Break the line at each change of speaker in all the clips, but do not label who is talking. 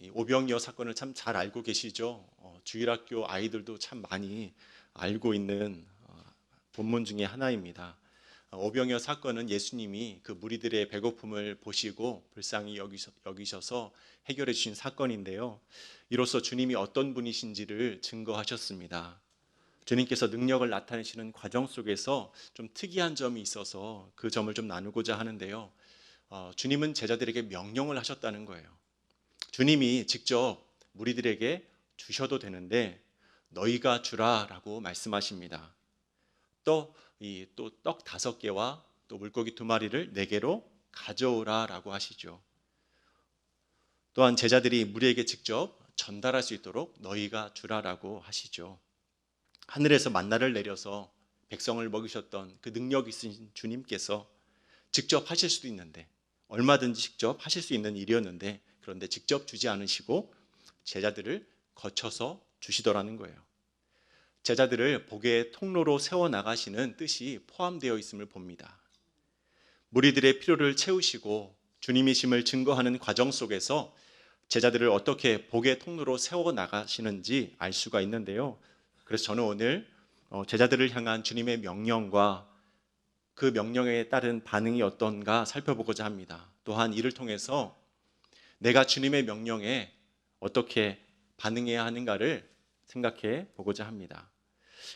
이 오병이어 사건을 참 잘 알고 계시죠? 주일학교 아이들도 참 많이 알고 있는 본문 중에 하나입니다. 오병이어 사건은 예수님이 그 무리들의 배고픔을 보시고 불쌍히 여기셔서 해결해 주신 사건인데요. 이로써 주님이 어떤 분이신지를 증거하셨습니다. 주님께서 능력을 나타내시는 과정 속에서 좀 특이한 점이 있어서 그 점을 좀 나누고자 하는데요. 주님은 제자들에게 명령을 하셨다는 거예요. 주님이 직접 무리들에게 주셔도 되는데 너희가 주라라고 말씀하십니다. 또 떡 5개와 또 물고기 2마리를 내게로 가져오라라고 하시죠. 또한 제자들이 무리에게 직접 전달할 수 있도록 너희가 주라라고 하시죠. 하늘에서 만나를 내려서 백성을 먹이셨던 그 능력 있으신 주님께서 직접 하실 수도 있는데, 얼마든지 직접 하실 수 있는 일이었는데, 그런데 직접 주지 않으시고 제자들을 거쳐서 주시더라는 거예요. 제자들을 복의 통로로 세워나가시는 뜻이 포함되어 있음을 봅니다. 무리들의 필요를 채우시고 주님이심을 증거하는 과정 속에서 제자들을 어떻게 복의 통로로 세워나가시는지 알 수가 있는데요. 그래서 저는 오늘 제자들을 향한 주님의 명령과 그 명령에 따른 반응이 어떤가 살펴보고자 합니다. 또한 이를 통해서 내가 주님의 명령에 어떻게 반응해야 하는가를 생각해 보고자 합니다.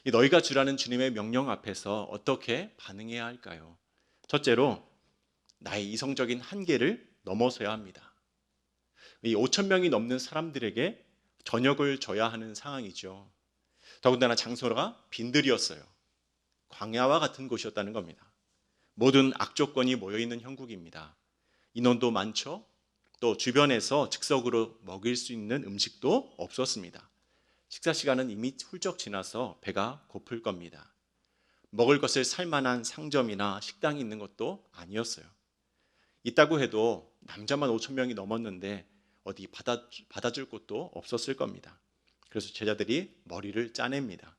너희가 주라는 주님의 명령 앞에서 어떻게 반응해야 할까요? 첫째로 나의 이성적인 한계를 넘어서야 합니다. 이 5천 명이 넘는 사람들에게 저녁을 줘야 하는 상황이죠. 더군다나 장소가 빈들이었어요. 광야와 같은 곳이었다는 겁니다. 모든 악조건이 모여있는 형국입니다. 인원도 많죠. 또 주변에서 즉석으로 먹일 수 있는 음식도 없었습니다. 식사 시간은 이미 훌쩍 지나서 배가 고플 겁니다. 먹을 것을 살 만한 상점이나 식당이 있는 것도 아니었어요. 있다고 해도 남자만 5천 명이 넘었는데 어디 받아줄 곳도 없었을 겁니다. 그래서 제자들이 머리를 짜냅니다.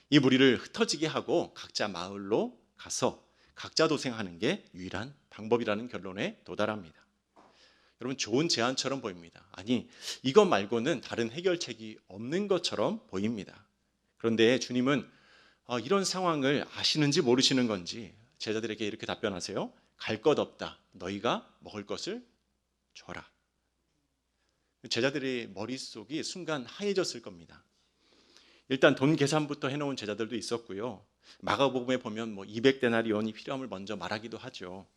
이 무리를 흩어지게 하고 각자 마을로 가서 각자 도생하는 게 유일한 방법이라는 결론에 도달합니다. 여러분, 좋은 제안처럼 보입니다. 아니, 이것 말고는 다른 해결책이 없는 것처럼 보입니다. 그런데 주님은 이런 상황을 아시는지 모르시는 건지 제자들에게 이렇게 답변하세요. 갈 것 없다. 너희가 먹을 것을 줘라. 제자들의 머릿속이 순간 하얘졌을 겁니다. 일단 돈 계산부터 해놓은 제자들도 있었고요. 마가복음에 보면 200데나리온이 필요함을 먼저 말하기도 하죠.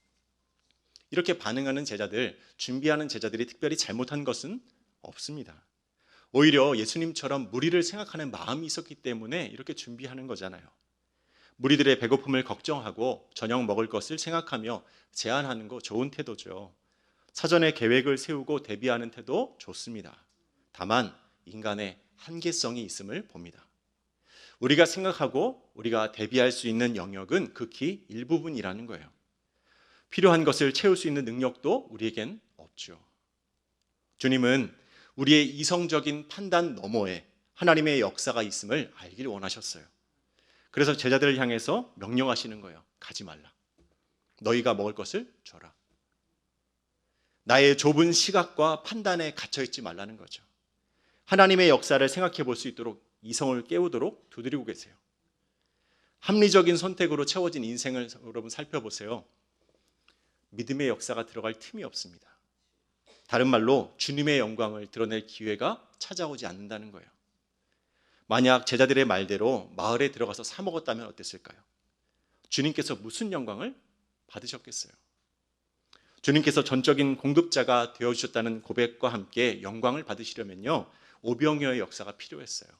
이렇게 반응하는 제자들, 준비하는 제자들이 특별히 잘못한 것은 없습니다. 오히려 예수님처럼 무리를 생각하는 마음이 있었기 때문에 이렇게 준비하는 거잖아요. 무리들의 배고픔을 걱정하고 저녁 먹을 것을 생각하며 제안하는 거 좋은 태도죠. 사전에 계획을 세우고 대비하는 태도 좋습니다. 다만 인간의 한계성이 있음을 봅니다. 우리가 생각하고 우리가 대비할 수 있는 영역은 극히 일부분이라는 거예요. 필요한 것을 채울 수 있는 능력도 우리에겐 없죠. 주님은 우리의 이성적인 판단 너머에 하나님의 역사가 있음을 알기를 원하셨어요. 그래서 제자들을 향해서 명령하시는 거예요. 가지 말라. 너희가 먹을 것을 줘라. 나의 좁은 시각과 판단에 갇혀있지 말라는 거죠. 하나님의 역사를 생각해 볼 수 있도록 이성을 깨우도록 두드리고 계세요. 합리적인 선택으로 채워진 인생을 여러분 살펴보세요. 믿음의 역사가 들어갈 틈이 없습니다. 다른 말로 주님의 영광을 드러낼 기회가 찾아오지 않는다는 거예요. 만약 제자들의 말대로 마을에 들어가서 사 먹었다면 어땠을까요? 주님께서 무슨 영광을 받으셨겠어요? 주님께서 전적인 공급자가 되어주셨다는 고백과 함께 영광을 받으시려면요, 오병이어의 역사가 필요했어요.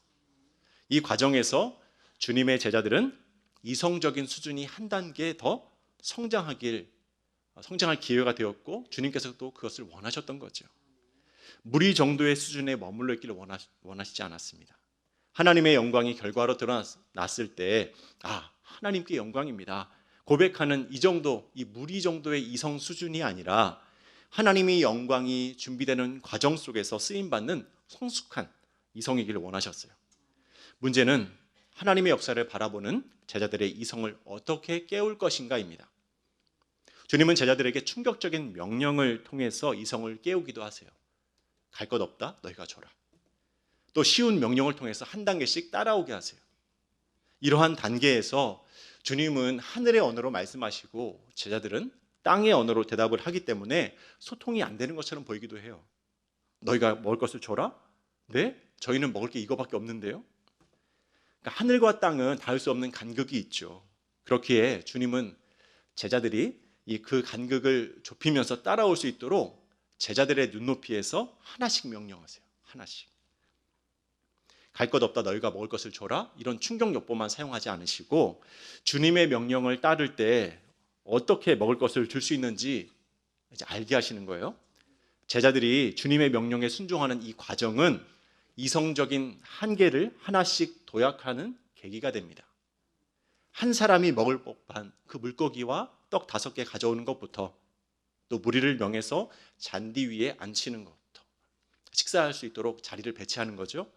이 과정에서 주님의 제자들은 이성적인 수준이 한 단계 더 성장할 기회가 되었고 주님께서도 그것을 원하셨던 거죠. 무리 정도의 수준에 머물러 있기를 원하시지 않았습니다. 하나님의 영광이 결과로 드러났을 때 하나님께 영광입니다 고백하는 이 무리 정도의 이성 수준이 아니라 하나님의 영광이 준비되는 과정 속에서 쓰임받는 성숙한 이성이기를 원하셨어요. 문제는 하나님의 역사를 바라보는 제자들의 이성을 어떻게 깨울 것인가입니다. 주님은 제자들에게 충격적인 명령을 통해서 이성을 깨우기도 하세요. 갈 것 없다 너희가 줘라. 또 쉬운 명령을 통해서 한 단계씩 따라오게 하세요. 이러한 단계에서 주님은 하늘의 언어로 말씀하시고 제자들은 땅의 언어로 대답을 하기 때문에 소통이 안 되는 것처럼 보이기도 해요. 너희가 먹을 것을 줘라? 네? 저희는 먹을 게 이거밖에 없는데요. 그러니까 하늘과 땅은 닿을 수 없는 간극이 있죠. 그렇기에 주님은 제자들이 그 간극을 좁히면서 따라올 수 있도록 제자들의 눈높이에서 하나씩 명령하세요. 하나씩. 갈 것 없다 너희가 먹을 것을 줘라. 이런 충격요법만 사용하지 않으시고 주님의 명령을 따를 때 어떻게 먹을 것을 줄 수 있는지 이제 알게 하시는 거예요. 제자들이 주님의 명령에 순종하는 이 과정은 이성적인 한계를 하나씩 도약하는 계기가 됩니다. 한 사람이 먹을 법한 그 물고기와 떡 5개 가져오는 것부터, 또 무리를 명해서 잔디 위에 앉히는 것부터, 식사할 수 있도록 자리를 배치하는 거죠.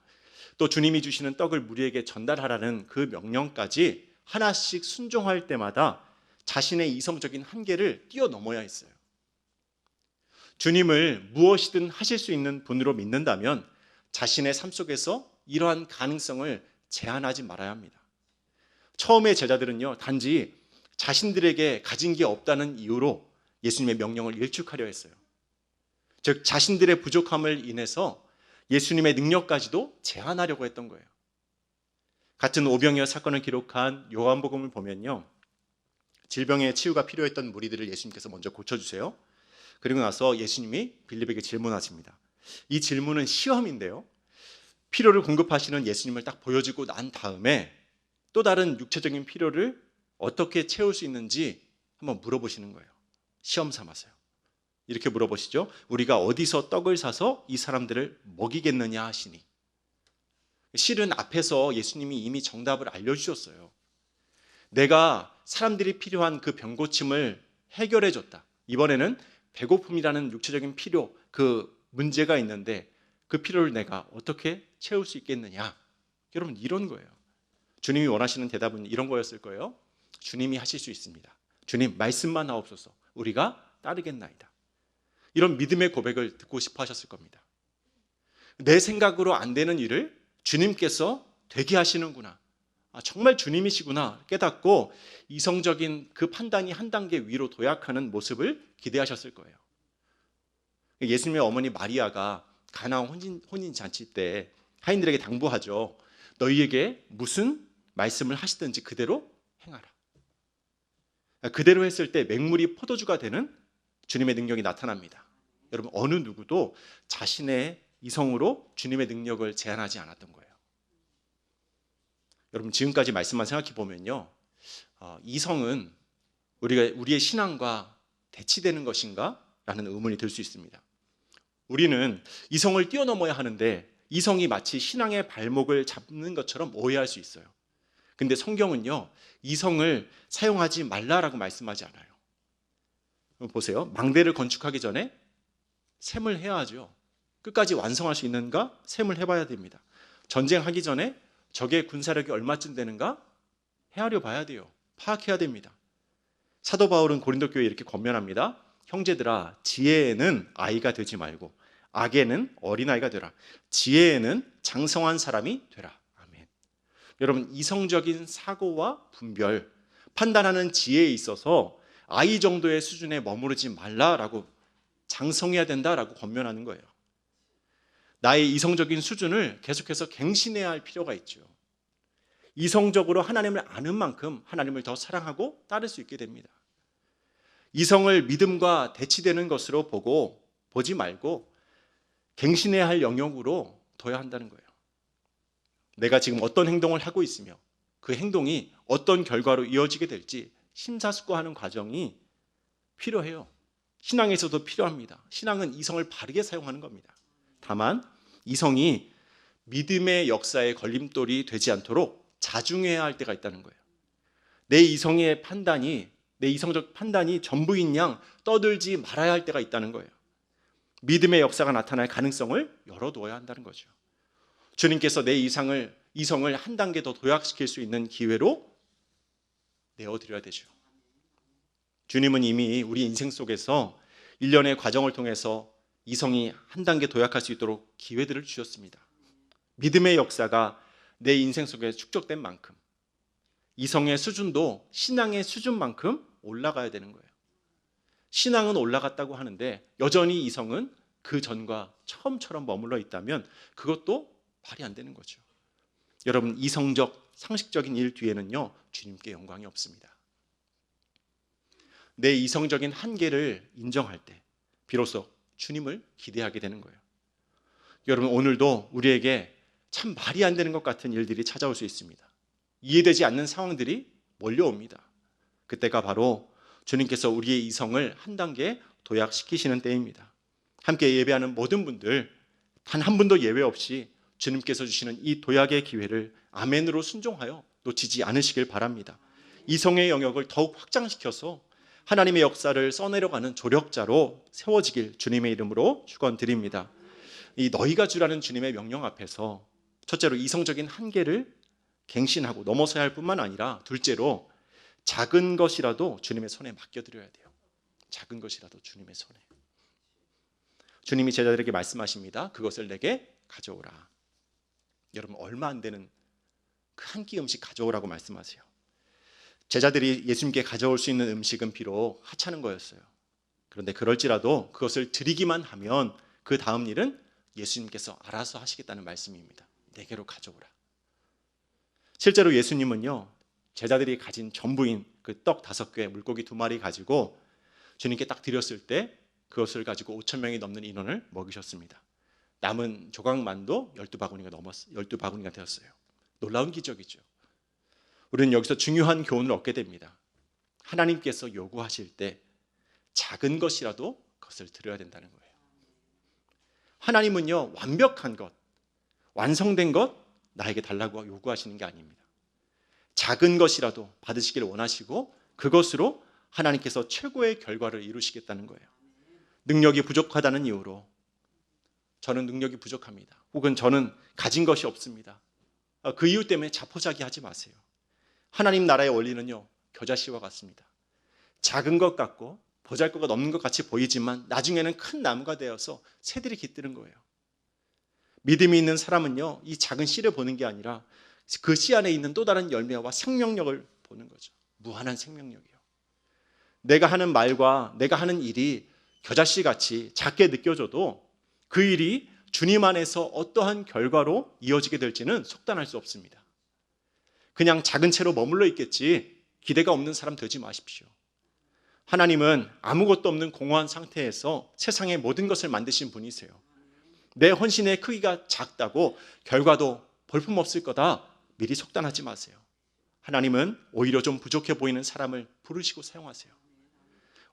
또 주님이 주시는 떡을 무리에게 전달하라는 그 명령까지 하나씩 순종할 때마다 자신의 이성적인 한계를 뛰어넘어야 했어요. 주님을 무엇이든 하실 수 있는 분으로 믿는다면 자신의 삶 속에서 이러한 가능성을 제한하지 말아야 합니다. 처음에 제자들은요, 단지 자신들에게 가진 게 없다는 이유로 예수님의 명령을 일축하려 했어요. 즉 자신들의 부족함을 인해서 예수님의 능력까지도 제한하려고 했던 거예요. 같은 오병이어 사건을 기록한 요한복음을 보면요, 질병의 치유가 필요했던 무리들을 예수님께서 먼저 고쳐주세요. 그리고 나서 예수님이 빌립에게 질문하십니다. 이 질문은 시험인데요, 필요를 공급하시는 예수님을 딱 보여주고 난 다음에 또 다른 육체적인 필요를 어떻게 채울 수 있는지 한번 물어보시는 거예요. 시험 삼아서요. 이렇게 물어보시죠. 우리가 어디서 떡을 사서 이 사람들을 먹이겠느냐 하시니. 실은 앞에서 예수님이 이미 정답을 알려주셨어요. 내가 사람들이 필요한 그 병고침을 해결해 줬다. 이번에는 배고픔이라는 육체적인 필요, 그 문제가 있는데 그 필요를 내가 어떻게 채울 수 있겠느냐. 여러분, 이런 거예요. 주님이 원하시는 대답은 이런 거였을 거예요. 주님이 하실 수 있습니다. 주님 말씀만 하옵소서. 우리가 따르겠나이다. 이런 믿음의 고백을 듣고 싶어 하셨을 겁니다. 내 생각으로 안 되는 일을 주님께서 되게 하시는구나. 정말 주님이시구나 깨닫고 이성적인 그 판단이 한 단계 위로 도약하는 모습을 기대하셨을 거예요. 예수님의 어머니 마리아가 가나안 혼인 잔치 때 하인들에게 당부하죠. 너희에게 무슨 말씀을 하시든지 그대로 행하라. 그대로 했을 때 맹물이 포도주가 되는 주님의 능력이 나타납니다. 여러분, 어느 누구도 자신의 이성으로 주님의 능력을 제한하지 않았던 거예요. 여러분, 지금까지 말씀만 생각해 보면요, 이성은 우리의 신앙과 대치되는 것인가? 라는 의문이 들 수 있습니다. 우리는 이성을 뛰어넘어야 하는데 이성이 마치 신앙의 발목을 잡는 것처럼 오해할 수 있어요. 근데 성경은요, 이성을 사용하지 말라라고 말씀하지 않아요. 보세요. 망대를 건축하기 전에 셈을 해야 하죠. 끝까지 완성할 수 있는가? 셈을 해봐야 됩니다. 전쟁하기 전에 적의 군사력이 얼마쯤 되는가? 헤아려 봐야 돼요. 파악해야 됩니다. 사도 바울은 고린도 교회에 이렇게 권면합니다. 형제들아, 지혜에는 아이가 되지 말고 악에는 어린아이가 되라. 지혜에는 장성한 사람이 되라. 아멘. 여러분, 이성적인 사고와 분별, 판단하는 지혜에 있어서 아이 정도의 수준에 머무르지 말라라고, 장성해야 된다라고 권면하는 거예요. 나의 이성적인 수준을 계속해서 갱신해야 할 필요가 있죠. 이성적으로 하나님을 아는 만큼 하나님을 더 사랑하고 따를 수 있게 됩니다. 이성을 믿음과 대치되는 것으로 보지 말고 갱신해야 할 영역으로 둬야 한다는 거예요. 내가 지금 어떤 행동을 하고 있으며 그 행동이 어떤 결과로 이어지게 될지 심사숙고하는 과정이 필요해요. 신앙에서도 필요합니다. 신앙은 이성을 바르게 사용하는 겁니다. 다만 이성이 믿음의 역사의 걸림돌이 되지 않도록 자중해야 할 때가 있다는 거예요. 내 이성적 판단이 전부인 양 떠들지 말아야 할 때가 있다는 거예요. 믿음의 역사가 나타날 가능성을 열어두어야 한다는 거죠. 주님께서 내 이성을 한 단계 더 도약시킬 수 있는 기회로 내어드려야 되죠. 주님은 이미 우리 인생 속에서 일련의 과정을 통해서 이성이 한 단계 도약할 수 있도록 기회들을 주셨습니다. 믿음의 역사가 내 인생 속에 축적된 만큼 이성의 수준도 신앙의 수준만큼 올라가야 되는 거예요. 신앙은 올라갔다고 하는데 여전히 이성은 그 전과 처음처럼 머물러 있다면 그것도 말이 안 되는 거죠. 여러분, 이성적, 상식적인 일 뒤에는요, 주님께 영광이 없습니다. 내 이성적인 한계를 인정할 때 비로소 주님을 기대하게 되는 거예요. 여러분, 오늘도 우리에게 참 말이 안 되는 것 같은 일들이 찾아올 수 있습니다. 이해되지 않는 상황들이 몰려옵니다. 그때가 바로 주님께서 우리의 이성을 한 단계 도약시키시는 때입니다. 함께 예배하는 모든 분들 단 한 분도 예외 없이 주님께서 주시는 이 도약의 기회를 아멘으로 순종하여 놓치지 않으시길 바랍니다. 이성의 영역을 더욱 확장시켜서 하나님의 역사를 써내려가는 조력자로 세워지길 주님의 이름으로 축원드립니다. 이 너희가 주라는 주님의 명령 앞에서 첫째로 이성적인 한계를 갱신하고 넘어서야 할 뿐만 아니라 둘째로 작은 것이라도 주님의 손에 맡겨드려야 돼요. 작은 것이라도 주님의 손에. 주님이 제자들에게 말씀하십니다. 그것을 내게 가져오라. 여러분, 얼마 안 되는 그 한 끼 음식 가져오라고 말씀하세요. 제자들이 예수님께 가져올 수 있는 음식은 비록 하찮은 거였어요. 그런데 그럴지라도 그것을 드리기만 하면 그 다음 일은 예수님께서 알아서 하시겠다는 말씀입니다. 내게로 가져오라. 실제로 예수님은요, 제자들이 가진 전부인 그 떡 5개, 물고기 2마리 가지고 주님께 딱 드렸을 때 그것을 가지고 5,000명이 넘는 인원을 먹이셨습니다. 남은 조각만도 12바구니가 되었어요. 놀라운 기적이죠. 우리는 여기서 중요한 교훈을 얻게 됩니다. 하나님께서 요구하실 때 작은 것이라도 그것을 드려야 된다는 거예요. 하나님은요, 완벽한 것, 완성된 것 나에게 달라고 요구하시는 게 아닙니다. 작은 것이라도 받으시길 원하시고 그것으로 하나님께서 최고의 결과를 이루시겠다는 거예요. 능력이 부족하다는 이유로 저는 능력이 부족합니다. 혹은 저는 가진 것이 없습니다. 그 이유 때문에 자포자기하지 마세요. 하나님 나라의 원리는요, 겨자씨와 같습니다. 작은 것 같고 보잘것가 없는 것 같이 보이지만 나중에는 큰 나무가 되어서 새들이 깃드는 거예요. 믿음이 있는 사람은요, 이 작은 씨를 보는 게 아니라 그 씨 안에 있는 또 다른 열매와 생명력을 보는 거죠. 무한한 생명력이요. 내가 하는 말과 내가 하는 일이 겨자씨 같이 작게 느껴져도 그 일이 주님 안에서 어떠한 결과로 이어지게 될지는 속단할 수 없습니다. 그냥 작은 채로 머물러 있겠지 기대가 없는 사람 되지 마십시오. 하나님은 아무것도 없는 공허한 상태에서 세상의 모든 것을 만드신 분이세요. 내 헌신의 크기가 작다고 결과도 볼품없을 거다 미리 속단하지 마세요. 하나님은 오히려 좀 부족해 보이는 사람을 부르시고 사용하세요.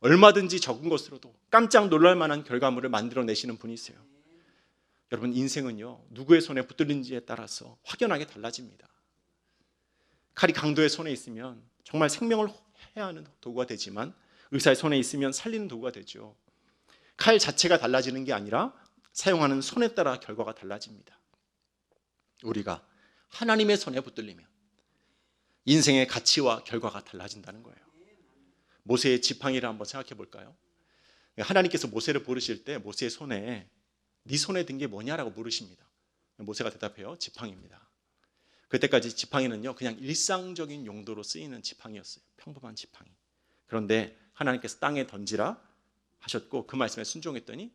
얼마든지 적은 것으로도 깜짝 놀랄 만한 결과물을 만들어내시는 분이세요. 여러분, 인생은요, 누구의 손에 붙들린지에 따라서 확연하게 달라집니다. 칼이 강도의 손에 있으면 정말 생명을 해야 하는 도구가 되지만 의사의 손에 있으면 살리는 도구가 되죠. 칼 자체가 달라지는 게 아니라 사용하는 손에 따라 결과가 달라집니다. 우리가 하나님의 손에 붙들리면 인생의 가치와 결과가 달라진다는 거예요. 모세의 지팡이를 한번 생각해 볼까요? 하나님께서 모세를 부르실 때 모세의 손에 네 손에 든 게 뭐냐라고 물으십니다. 모세가 대답해요. 지팡이입니다. 그때까지 지팡이는요, 그냥 일상적인 용도로 쓰이는 지팡이였어요. 평범한 지팡이. 그런데 하나님께서 땅에 던지라 하셨고 그 말씀에 순종했더니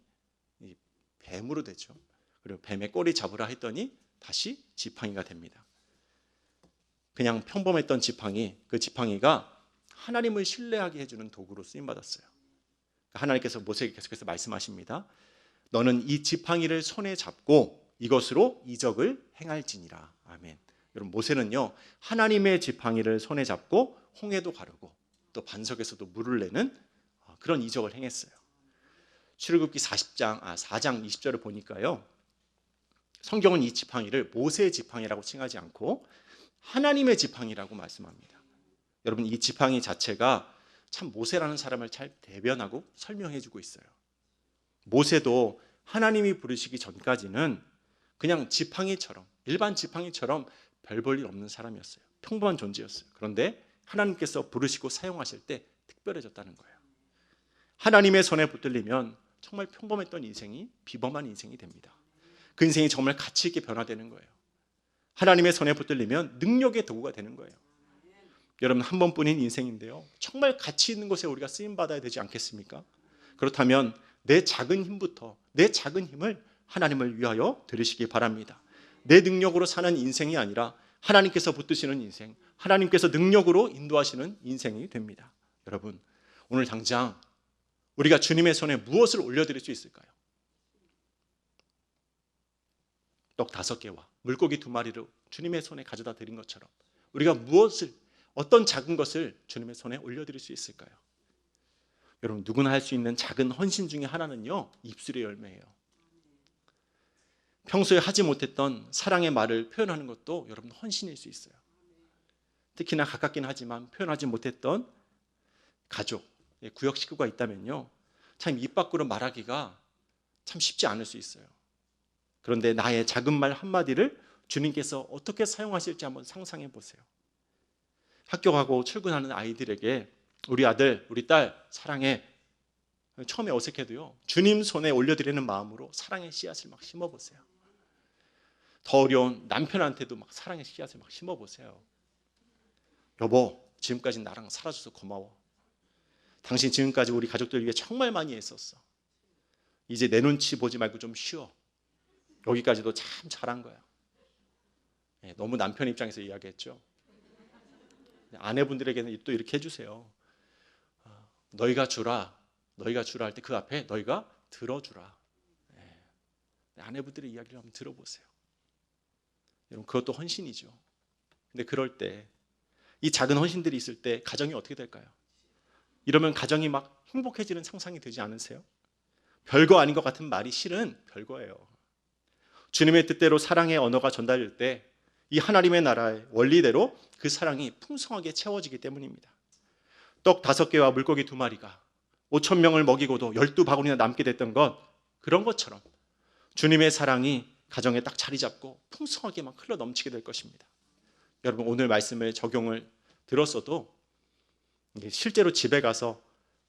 뱀으로 되죠. 그리고 뱀의 꼬리 잡으라 했더니 다시 지팡이가 됩니다. 그냥 평범했던 지팡이, 그 지팡이가 하나님을 신뢰하게 해주는 도구로 쓰임받았어요. 하나님께서 모세에게 계속해서 말씀하십니다. 너는 이 지팡이를 손에 잡고 이것으로 이적을 행할지니라. 아멘. 여러분, 모세는요, 하나님의 지팡이를 손에 잡고 홍해도 가르고 또 반석에서도 물을 내는 그런 이적을 행했어요. 출애굽기 4장 20절을 보니까요, 성경은 이 지팡이를 모세의 지팡이라고 칭하지 않고 하나님의 지팡이라고 말씀합니다. 여러분, 이 지팡이 자체가 참 모세라는 사람을 잘 대변하고 설명해주고 있어요. 모세도 하나님이 부르시기 전까지는 그냥 지팡이처럼, 일반 지팡이처럼 별 볼 일 없는 사람이었어요. 평범한 존재였어요. 그런데 하나님께서 부르시고 사용하실 때 특별해졌다는 거예요. 하나님의 손에 붙들리면 정말 평범했던 인생이 비범한 인생이 됩니다. 그 인생이 정말 가치 있게 변화되는 거예요. 하나님의 손에 붙들리면 능력의 도구가 되는 거예요. 여러분, 한 번뿐인 인생인데요, 정말 가치 있는 곳에 우리가 쓰임받아야 되지 않겠습니까? 그렇다면 내 작은 힘부터, 내 작은 힘을 하나님을 위하여 들으시기 바랍니다. 내 능력으로 사는 인생이 아니라 하나님께서 붙드시는 인생, 하나님께서 능력으로 인도하시는 인생이 됩니다. 여러분, 오늘 당장 우리가 주님의 손에 무엇을 올려드릴 수 있을까요? 떡 5개와 물고기 2마리를 주님의 손에 가져다 드린 것처럼 우리가 무엇을, 어떤 작은 것을 주님의 손에 올려드릴 수 있을까요? 여러분, 누구나 할 수 있는 작은 헌신 중에 하나는요, 입술의 열매예요. 평소에 하지 못했던 사랑의 말을 표현하는 것도 여러분 헌신일 수 있어요. 특히나 가깝긴 하지만 표현하지 못했던 가족, 구역 식구가 있다면요, 참 입 밖으로 말하기가 참 쉽지 않을 수 있어요. 그런데 나의 작은 말 한마디를 주님께서 어떻게 사용하실지 한번 상상해 보세요. 학교 가고 출근하는 아이들에게 우리 아들, 우리 딸 사랑해, 처음에 어색해도요, 주님 손에 올려드리는 마음으로 사랑의 씨앗을 막 심어보세요. 더 어려운 남편한테도 막 사랑의 씨앗을 막 심어보세요. 여보, 지금까지 나랑 살아줘서 고마워. 당신 지금까지 우리 가족들 위해 정말 많이 애썼어. 이제 내 눈치 보지 말고 좀 쉬어. 여기까지도 참 잘한 거야. 너무 남편 입장에서 이야기했죠. 아내분들에게는 또 이렇게 해주세요. 너희가 주라 할 때 그 앞에 너희가 들어주라. 아내분들의 이야기를 한번 들어보세요. 여러분, 그것도 헌신이죠. 근데 그럴 때, 이 작은 헌신들이 있을 때 가정이 어떻게 될까요? 이러면 가정이 막 행복해지는 상상이 되지 않으세요? 별거 아닌 것 같은 말이 실은 별거예요. 주님의 뜻대로 사랑의 언어가 전달될 때 이 하나님의 나라의 원리대로 그 사랑이 풍성하게 채워지기 때문입니다. 떡 5개와 물고기 2마리가 5,000명을 먹이고도 12바구니나 남게 됐던 것, 그런 것처럼 주님의 사랑이 가정에 딱 자리 잡고 풍성하게 막 흘러 넘치게 될 것입니다. 여러분, 오늘 말씀을 적용을 들었어도 실제로 집에 가서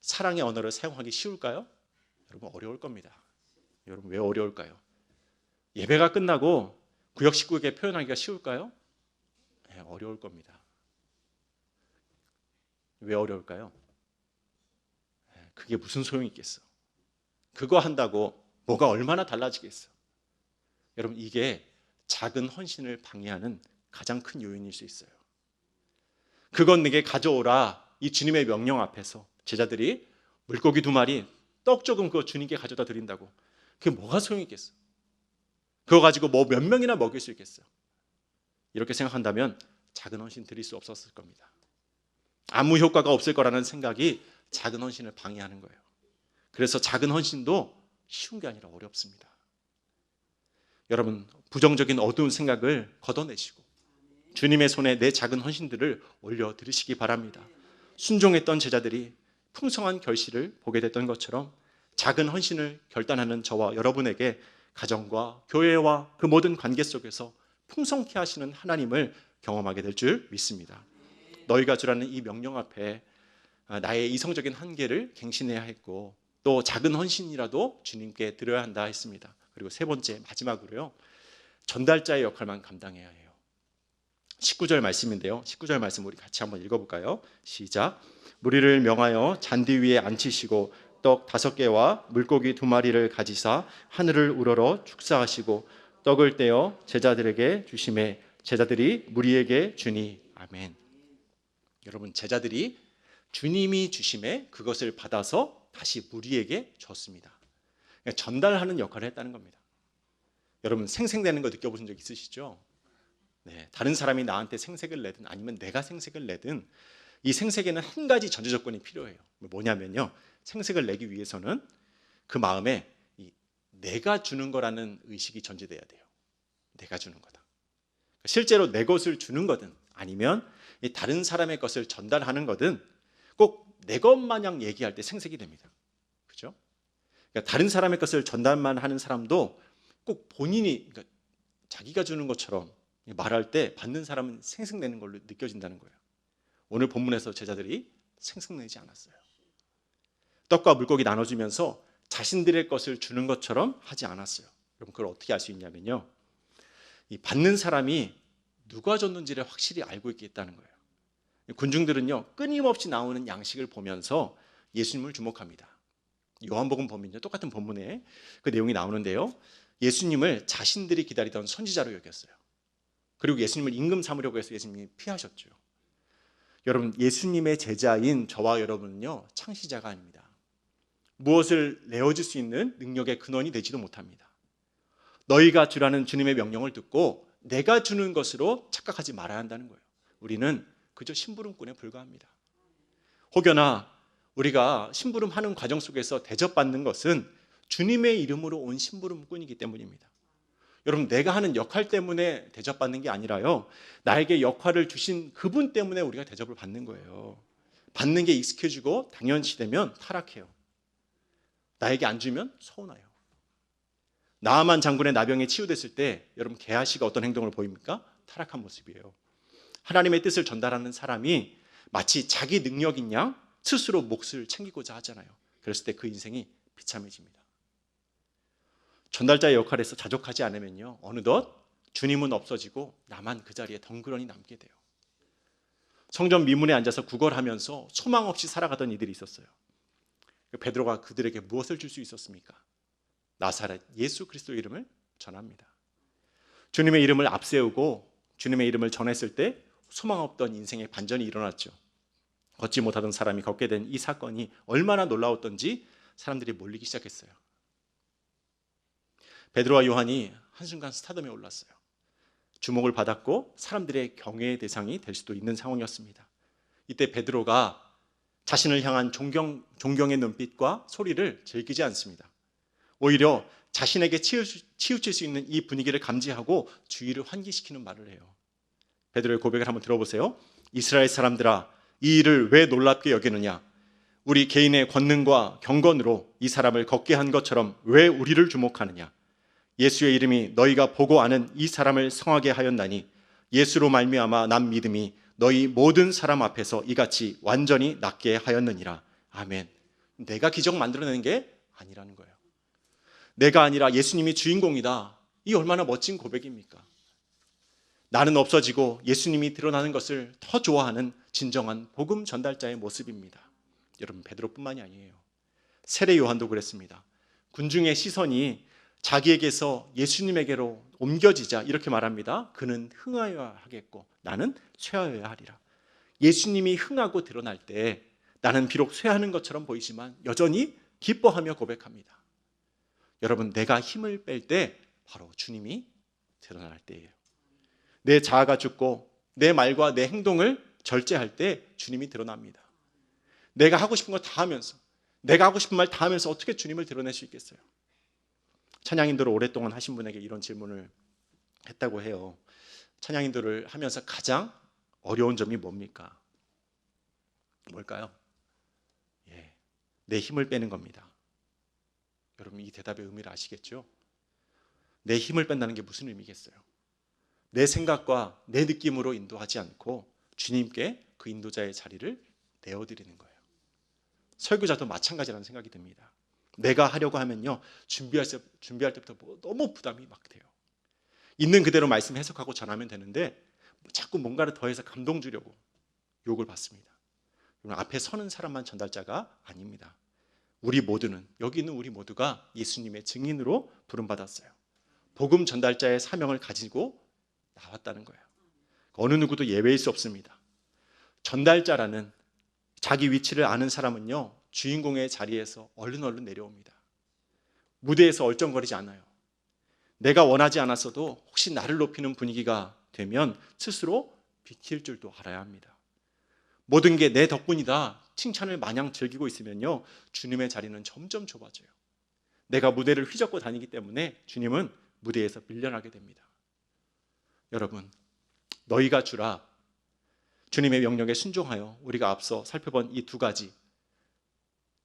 사랑의 언어를 사용하기 쉬울까요? 여러분, 어려울 겁니다. 여러분, 왜 어려울까요? 예배가 끝나고 구역 식구에게 표현하기가 쉬울까요? 네, 어려울 겁니다. 왜 어려울까요? 그게 무슨 소용이 있겠어? 그거 한다고 뭐가 얼마나 달라지겠어? 여러분, 이게 작은 헌신을 방해하는 가장 큰 요인일 수 있어요. 그건 내게 가져오라, 이 주님의 명령 앞에서 제자들이 물고기 2마리, 떡 조금 그거 주님께 가져다 드린다고, 그게 뭐가 소용이 있겠어? 그거 가지고 뭐 몇 명이나 먹일 수 있겠어? 이렇게 생각한다면 작은 헌신 드릴 수 없었을 겁니다. 아무 효과가 없을 거라는 생각이 작은 헌신을 방해하는 거예요. 그래서 작은 헌신도 쉬운 게 아니라 어렵습니다. 여러분, 부정적인 어두운 생각을 걷어내시고 주님의 손에 내 작은 헌신들을 올려드리시기 바랍니다. 순종했던 제자들이 풍성한 결실을 보게 됐던 것처럼 작은 헌신을 결단하는 저와 여러분에게 가정과 교회와 그 모든 관계 속에서 풍성케 하시는 하나님을 경험하게 될 줄 믿습니다. 너희가 주라는 이 명령 앞에 나의 이성적인 한계를 갱신해야 했고, 또 작은 헌신이라도 주님께 드려야 한다 했습니다. 그리고 3번째, 마지막으로요, 전달자의 역할만 감당해야 해요. 19절 말씀인데요, 19절 말씀 우리 같이 한번 읽어볼까요? 시작. 무리를 명하여 잔디 위에 앉히시고 떡 5개와 물고기 2마리를 가지사 하늘을 우러러 축사하시고 떡을 떼어 제자들에게 주시매 제자들이 무리에게 주니. 아멘. 여러분, 제자들이 주님이 주심에 그것을 받아서 다시 무리에게 줬습니다. 그러니까 전달하는 역할을 했다는 겁니다. 여러분, 생색내는 거 느껴보신 적 있으시죠? 네, 다른 사람이 나한테 생색을 내든 아니면 내가 생색을 내든 이 생색에는 한 가지 전제 조건이 필요해요. 뭐냐면요, 생색을 내기 위해서는 그 마음에 내가 주는 거라는 의식이 전제돼야 돼요. 내가 주는 거다. 실제로 내 것을 주는 거든 아니면 다른 사람의 것을 전달하는 거든 꼭 내 것 마냥 얘기할 때 생색이 됩니다. 그렇죠? 그러니까 다른 사람의 것을 전달만 하는 사람도 꼭 본인이, 그러니까 자기가 주는 것처럼 말할 때 받는 사람은 생색내는 걸로 느껴진다는 거예요. 오늘 본문에서 제자들이 생색내지 않았어요. 떡과 물고기 나눠주면서 자신들의 것을 주는 것처럼 하지 않았어요. 여러분 그걸 어떻게 알 수 있냐면요, 이 받는 사람이 누가 줬는지를 확실히 알고 있겠다는 거예요. 군중들은요 끊임없이 나오는 양식을 보면서 예수님을 주목합니다. 요한복음 보면요 똑같은 본문에 그 내용이 나오는데요, 예수님을 자신들이 기다리던 선지자로 여겼어요. 그리고 예수님을 임금 삼으려고 해서 예수님이 피하셨죠. 여러분 예수님의 제자인 저와 여러분은요 창시자가 아닙니다. 무엇을 내어줄 수 있는 능력의 근원이 되지도 못합니다. 너희가 주라는 주님의 명령을 듣고 내가 주는 것으로 착각하지 말아야 한다는 거예요. 우리는 그저 심부름꾼에 불과합니다. 혹여나 우리가 심부름하는 과정 속에서 대접받는 것은 주님의 이름으로 온 심부름꾼이기 때문입니다. 여러분 내가 하는 역할 때문에 대접받는 게 아니라요, 나에게 역할을 주신 그분 때문에 우리가 대접을 받는 거예요. 받는 게 익숙해지고 당연시 되면 타락해요. 나에게 안 주면 서운해요. 나아만 장군의 나병에 치유됐을 때 여러분 게하시가 어떤 행동을 보입니까? 타락한 모습이에요. 하나님의 뜻을 전달하는 사람이 마치 자기 능력인 양 스스로 몫을 챙기고자 하잖아요. 그랬을 때 그 인생이 비참해집니다. 전달자의 역할에서 자족하지 않으면요 어느덧 주님은 없어지고 나만 그 자리에 덩그러니 남게 돼요. 성전 미문에 앉아서 구걸하면서 소망 없이 살아가던 이들이 있었어요. 베드로가 그들에게 무엇을 줄 수 있었습니까? 나사렛 예수 그리스도 이름을 전합니다. 주님의 이름을 앞세우고 주님의 이름을 전했을 때 소망 없던 인생의 반전이 일어났죠. 걷지 못하던 사람이 걷게 된 이 사건이 얼마나 놀라웠던지 사람들이 몰리기 시작했어요. 베드로와 요한이 한순간 스타덤에 올랐어요. 주목을 받았고 사람들의 경외의 대상이 될 수도 있는 상황이었습니다. 이때 베드로가 자신을 향한 존경의 눈빛과 소리를 즐기지 않습니다. 오히려 자신에게 치우칠 수 있는 이 분위기를 감지하고 주의를 환기시키는 말을 해요. 베드로의 고백을 한번 들어보세요. 이스라엘 사람들아, 이 일을 왜 놀랍게 여기느냐? 우리 개인의 권능과 경건으로 이 사람을 걷게 한 것처럼 왜 우리를 주목하느냐? 예수의 이름이 너희가 보고 아는 이 사람을 성하게 하였나니 예수로 말미암아 난 믿음이 너희 모든 사람 앞에서 이같이 완전히 낫게 하였느니라. 아멘. 내가 기적 만들어내는 게 아니라는 거예요. 내가 아니라 예수님이 주인공이다. 이 얼마나 멋진 고백입니까? 나는 없어지고 예수님이 드러나는 것을 더 좋아하는 진정한 복음 전달자의 모습입니다. 여러분 베드로뿐만이 아니에요. 세례 요한도 그랬습니다. 군중의 시선이 자기에게서 예수님에게로 옮겨지자 이렇게 말합니다. 그는 흥하여야 하겠고 나는 쇠하여야 하리라. 예수님이 흥하고 드러날 때 나는 비록 쇠하는 것처럼 보이지만 여전히 기뻐하며 고백합니다. 여러분 내가 힘을 뺄 때 바로 주님이 드러날 때예요. 내 자아가 죽고 내 말과 내 행동을 절제할 때 주님이 드러납니다. 내가 하고 싶은 거 다 하면서 내가 하고 싶은 말 다 하면서 어떻게 주님을 드러낼 수 있겠어요? 찬양인도를 오랫동안 하신 분에게 이런 질문을 했다고 해요. 찬양인도를 하면서 가장 어려운 점이 뭡니까? 뭘까요? 내 힘을 빼는 겁니다. 여러분 이 대답의 의미를 아시겠죠? 내 힘을 뺀다는 게 무슨 의미겠어요? 내 생각과 내 느낌으로 인도하지 않고 주님께 그 인도자의 자리를 내어드리는 거예요. 설교자도 마찬가지라는 생각이 듭니다. 내가 하려고 하면요 준비할 때부터 너무 부담이 막 돼요. 있는 그대로 말씀 해석하고 전하면 되는데 자꾸 뭔가를 더해서 감동 주려고 욕을 받습니다. 앞에 서는 사람만 전달자가 아닙니다. 우리 모두는, 여기 있는 우리 모두가 예수님의 증인으로 부름받았어요. 복음 전달자의 사명을 가지고 나왔다는 거예요. 어느 누구도 예외일 수 없습니다. 전달자라는 자기 위치를 아는 사람은요 주인공의 자리에서 얼른 내려옵니다. 무대에서 얼쩡거리지 않아요. 내가 원하지 않았어도 혹시 나를 높이는 분위기가 되면 스스로 비킬 줄도 알아야 합니다. 모든 게 내 덕분이다 칭찬을 마냥 즐기고 있으면요 주님의 자리는 점점 좁아져요. 내가 무대를 휘젓고 다니기 때문에 주님은 무대에서 밀려나게 됩니다. 여러분 너희가 주라, 주님의 명령에 순종하여 우리가 앞서 살펴본 이 두 가지,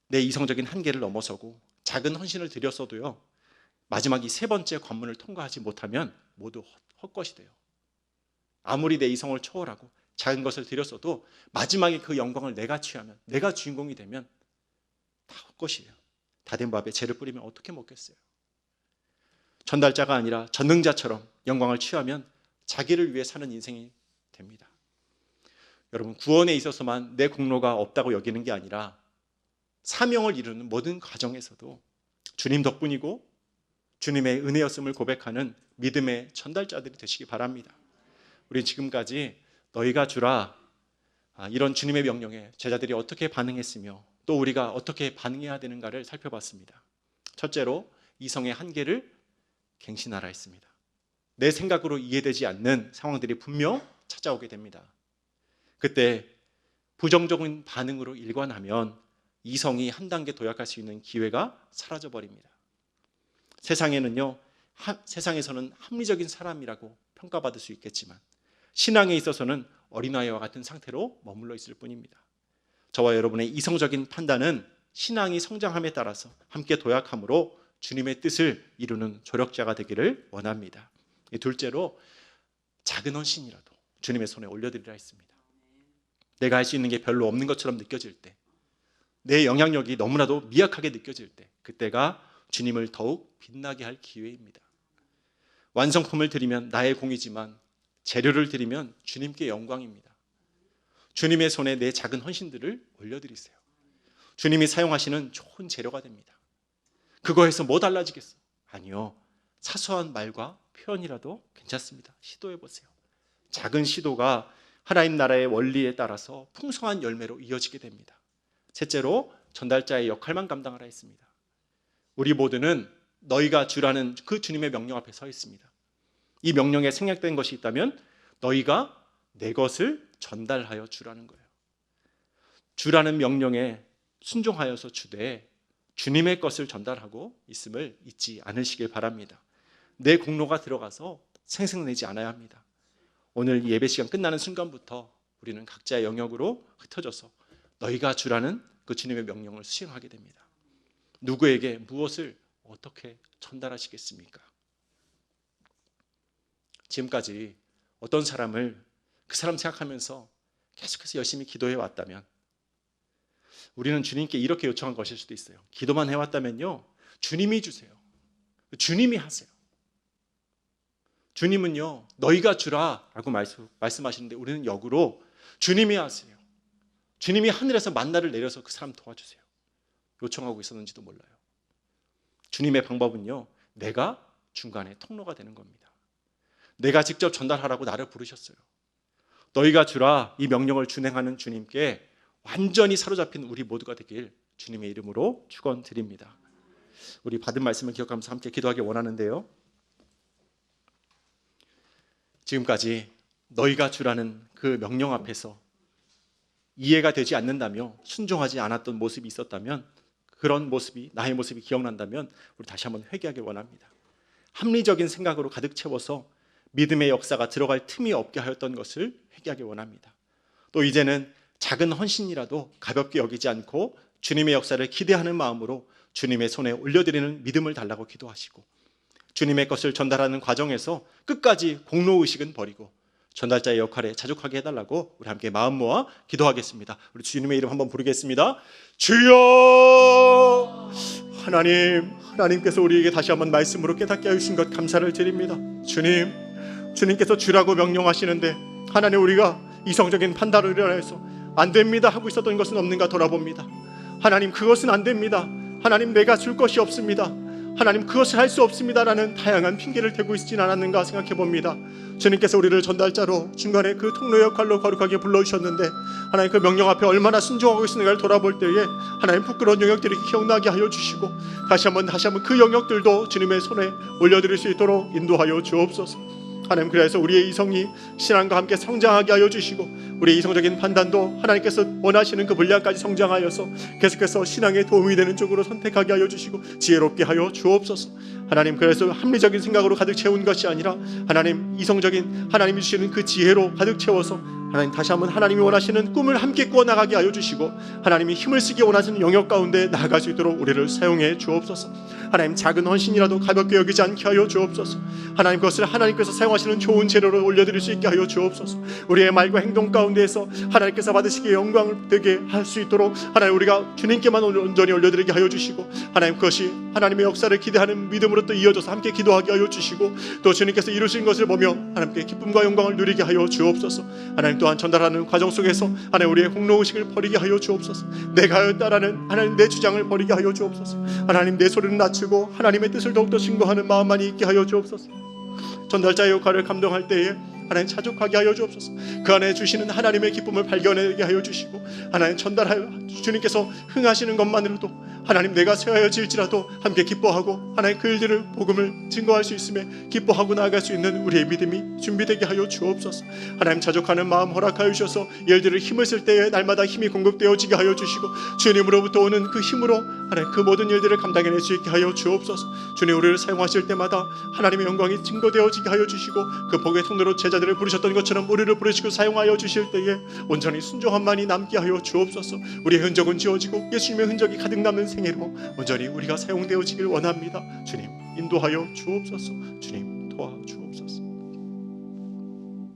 내 이성적인 한계를 넘어서고 작은 헌신을 드렸어도요 마지막 이 세 번째 관문을 통과하지 못하면 모두 헛것이 돼요. 아무리 내 이성을 초월하고 작은 것을 드렸어도 마지막에 그 영광을 내가 취하면, 내가 주인공이 되면 다 헛것이에요. 다 된 밥에 재를 뿌리면 어떻게 먹겠어요? 전달자가 아니라 전능자처럼 영광을 취하면 자기를 위해 사는 인생이 됩니다. 여러분, 구원에 있어서만 내 공로가 없다고 여기는 게 아니라 사명을 이루는 모든 과정에서도 주님 덕분이고 주님의 은혜였음을 고백하는 믿음의 전달자들이 되시기 바랍니다. 우리 지금까지 너희가 주라, 이런 주님의 명령에 제자들이 어떻게 반응했으며 또 우리가 어떻게 반응해야 되는가를 살펴봤습니다. 첫째로 이성의 한계를 갱신하라 했습니다. 내 생각으로 이해되지 않는 상황들이 분명 찾아오게 됩니다. 그때 부정적인 반응으로 일관하면 이성이 한 단계 도약할 수 있는 기회가 사라져버립니다. 세상에서는 합리적인 사람이라고 평가받을 수 있겠지만 신앙에 있어서는 어린아이와 같은 상태로 머물러 있을 뿐입니다. 저와 여러분의 이성적인 판단은 신앙이 성장함에 따라서 함께 도약함으로 주님의 뜻을 이루는 조력자가 되기를 원합니다. 둘째로 작은 헌신이라도 주님의 손에 올려드리라 했습니다. 내가 할 수 있는 게 별로 없는 것처럼 느껴질 때, 내 영향력이 너무나도 미약하게 느껴질 때, 그때가 주님을 더욱 빛나게 할 기회입니다. 완성품을 드리면 나의 공이지만 재료를 드리면 주님께 영광입니다. 주님의 손에 내 작은 헌신들을 올려드리세요. 주님이 사용하시는 좋은 재료가 됩니다. 그거에서 뭐 달라지겠어? 아니요, 사소한 말과 표현이라도 괜찮습니다. 시도해보세요. 작은 시도가 하나님 나라의 원리에 따라서 풍성한 열매로 이어지게 됩니다. 셋째로 전달자의 역할만 감당하라 했습니다. 우리 모두는 너희가 주라는 그 주님의 명령 앞에 서 있습니다. 이 명령에 생략된 것이 있다면 너희가 내 것을 전달하여 주라는 거예요. 주라는 명령에 순종하여서 주되 주님의 것을 전달하고 있음을 잊지 않으시길 바랍니다. 내 공로가 들어가서 생색내지 않아야 합니다. 오늘 예배 시간 끝나는 순간부터 우리는 각자의 영역으로 흩어져서 너희가 주라는 그 주님의 명령을 수행하게 됩니다. 누구에게 무엇을 어떻게 전달하시겠습니까? 지금까지 어떤 사람을 그 사람 생각하면서 계속해서 열심히 기도해 왔다면 우리는 주님께 이렇게 요청한 것일 수도 있어요. 기도만 해왔다면요, 주님이 주세요. 주님이 하세요. 주님은요, 너희가 주라 라고 말씀하시는데 우리는 역으로 주님이 하세요. 주님이 하늘에서 만나를 내려서 그 사람 도와주세요. 요청하고 있었는지도 몰라요. 주님의 방법은요, 내가 중간에 통로가 되는 겁니다. 내가 직접 전달하라고 나를 부르셨어요. 너희가 주라 이 명령을 준행하는 주님께 완전히 사로잡힌 우리 모두가 되길 주님의 이름으로 축원드립니다. 우리 받은 말씀을 기억하면서 함께 기도하기 원하는데요, 지금까지 너희가 주라는 그 명령 앞에서 이해가 되지 않는다며 순종하지 않았던 모습이 있었다면, 그런 모습이 나의 모습이 기억난다면 우리 다시 한번 회개하길 원합니다. 합리적인 생각으로 가득 채워서 믿음의 역사가 들어갈 틈이 없게 하였던 것을 회개하길 원합니다. 또 이제는 작은 헌신이라도 가볍게 여기지 않고 주님의 역사를 기대하는 마음으로 주님의 손에 올려드리는 믿음을 달라고 기도하시고, 주님의 것을 전달하는 과정에서 끝까지 공로의식은 버리고 전달자의 역할에 자족하게 해달라고 우리 함께 마음 모아 기도하겠습니다. 우리 주님의 이름 한번 부르겠습니다. 주여! 하나님께서 우리에게 다시 한번 말씀으로 깨닫게 하신 것 감사를 드립니다. 주님께서 주라고 명령하시는데 하나님, 우리가 이성적인 판단을 위해서 안 됩니다 하고 있었던 것은 없는가 돌아봅니다. 하나님, 그것은 안 됩니다. 하나님, 내가 줄 것이 없습니다. 하나님, 그것을 할 수 없습니다라는 다양한 핑계를 대고 있지는 않았는가 생각해 봅니다. 주님께서 우리를 전달자로 중간에 그 통로 역할로 거룩하게 불러주셨는데 하나님, 그 명령 앞에 얼마나 순종하고 있는가를 돌아볼 때에 하나님, 부끄러운 영역들이 기억나게 하여 주시고 다시 한번 그 영역들도 주님의 손에 올려드릴 수 있도록 인도하여 주옵소서. 하나님, 그래서 우리의 이성이 신앙과 함께 성장하게 하여 주시고 우리의 이성적인 판단도 하나님께서 원하시는 그 분량까지 성장하여서 계속해서 신앙에 도움이 되는 쪽으로 선택하게 하여 주시고 지혜롭게 하여 주옵소서. 하나님, 그래서 합리적인 생각으로 가득 채운 것이 아니라 하나님, 이성적인 하나님이 주시는 그 지혜로 가득 채워서 하나님, 다시 한번 하나님이 원하시는 꿈을 함께 꾸어나가게 하여 주시고 하나님이 힘을 쓰기 원하시는 영역 가운데 나아갈 수 있도록 우리를 사용해 주옵소서. 하나님, 작은 헌신이라도 가볍게 여기지 않게 하여 주옵소서. 하나님 그것을 하나님께서 사용하시는 좋은 재료로 올려드릴 수 있게 하여 주옵소서. 우리의 말과 행동 가운데에서 하나님께서 받으시기에 영광을 되게 할 수 있도록 하나님 우리가 주님께만 온전히 올려드리게 하여 주시고, 하나님 그것이 하나님의 역사를 기대하는 믿음으로 또 이어져서 함께 기도하게 하여 주시고, 또 주님께서 이루신 것을 보며 하나님께 기쁨과 영광을 누리게 하여 주옵소서. 하나님 또한 전달하는 과정 속에서 하나님 우리의 홍로의식을 버리게 하여 주옵소서. 내가 하였다라는 하나님 내 주장을 버리게 하여 주옵소서. 하나님 내 소리를 낮추고 하나님의 뜻을 더욱더 증거하는 마음만이 있게 하여 주옵소서. 전달자의 역할을 감당할 때에 하나님 자족하게 하여 주옵소서. 그 안에 주시는 하나님의 기쁨을 발견하게 하여 주시고, 하나님 전달하여 주님께서 흥하시는 것만으로도 하나님 내가 쇠하여질지라도 함께 기뻐하고 하나님 그 일들을 복음을 증거할 수 있음에 기뻐하고 나아갈 수 있는 우리의 믿음이 준비되게 하여 주옵소서. 하나님 자족하는 마음 허락하여 주셔서 일들을 힘을 쓸 때에 날마다 힘이 공급되어지게 하여 주시고, 주님으로부터 오는 그 힘으로 하나님 그 모든 일들을 감당해낼 수 있게 하여 주옵소서. 주님 우리를 사용하실 때마다 하나님의 영광이 증거되어지게 하여 주시고, 그 복의 통로로 제자들을 부르셨던 것처럼 우리를 부르시고 사용하여 주실 때에 온전히 순종함만이 남게 하여 주옵소서. 우리의 흔적은 지워지고 예수님의 흔적이 가득 남는 생애로 온전히 우리가 사용되어지길 원합니다. 주님 인도하여 주옵소서. 주님 도와주옵소서.